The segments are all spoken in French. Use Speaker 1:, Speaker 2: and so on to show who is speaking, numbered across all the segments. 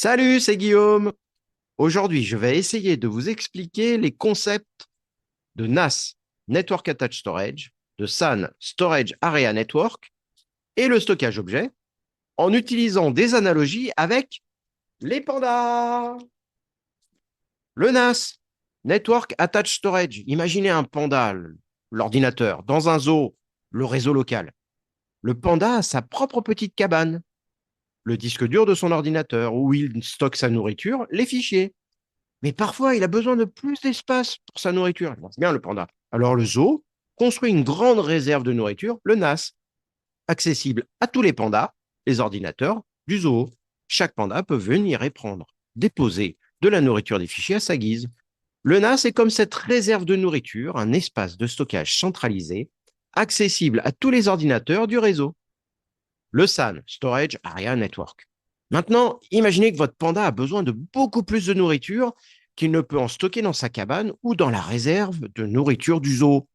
Speaker 1: Salut, c'est Guillaume. Aujourd'hui, je vais essayer de vous expliquer les concepts de NAS, Network Attached Storage, de SAN, Storage Area Network, et le stockage objet, en utilisant des analogies avec les pandas. Le NAS, Network Attached Storage. Imaginez un panda, l'ordinateur, dans un zoo, le réseau local. Le panda a sa propre petite cabane, le disque dur de son ordinateur, où il stocke sa nourriture, les fichiers. Mais parfois, il a besoin de plus d'espace pour sa nourriture. Il mange bien le panda. Alors le zoo construit une grande réserve de nourriture, le NAS, accessible à tous les pandas, les ordinateurs du zoo. Chaque panda peut venir et prendre, déposer de la nourriture des fichiers à sa guise. Le NAS est comme cette réserve de nourriture, un espace de stockage centralisé, accessible à tous les ordinateurs du réseau. Le SAN, Storage Area Network. Maintenant, imaginez que votre panda a besoin de beaucoup plus de nourriture qu'il ne peut en stocker dans sa cabane ou dans la réserve de nourriture du zoo.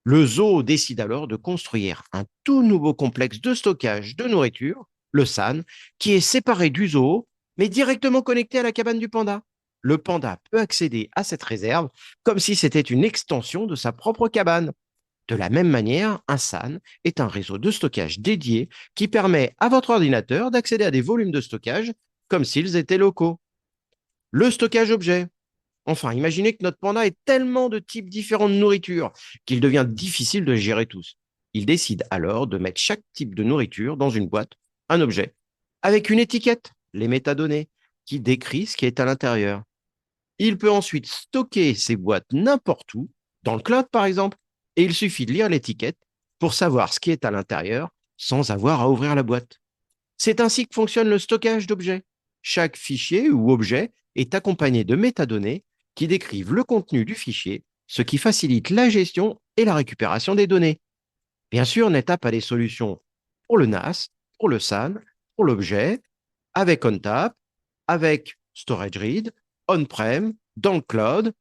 Speaker 1: Le zoo décide alors de construire un tout nouveau complexe de stockage de nourriture, le SAN, qui est séparé du zoo, mais directement connecté à la cabane du panda. Le panda peut accéder à cette réserve comme si c'était une extension de sa propre cabane. De la même manière, un SAN est un réseau de stockage dédié qui permet à votre ordinateur d'accéder à des volumes de stockage comme s'ils étaient locaux. Le stockage objet. Enfin, imaginez que notre panda ait tellement de types différents de nourriture qu'il devient difficile de gérer tous. Il décide alors de mettre chaque type de nourriture dans une boîte, un objet, avec une étiquette, les métadonnées, qui décrit ce qui est à l'intérieur. Il peut ensuite stocker ces boîtes n'importe où, dans le cloud par exemple, et il suffit de lire l'étiquette pour savoir ce qui est à l'intérieur sans avoir à ouvrir la boîte. C'est ainsi que fonctionne le stockage d'objets. Chaque fichier ou objet est accompagné de métadonnées qui décrivent le contenu du fichier, ce qui facilite la gestion et la récupération des données. Bien sûr, NetApp a des solutions pour le NAS, pour le SAN, pour l'objet, avec ONTAP, avec StorageRead, on-prem, dans le cloud.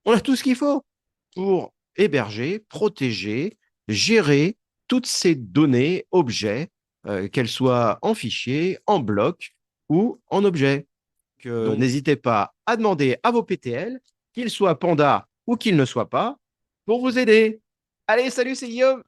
Speaker 1: On a tout ce qu'il faut pour héberger, protéger, gérer toutes ces données, objets, qu'elles soient en fichier, en bloc ou en objet.
Speaker 2: Donc,
Speaker 1: N'hésitez pas à demander à vos PTL, qu'ils soient Panda ou qu'ils ne soient pas, pour vous aider. Allez, salut, c'est Guillaume.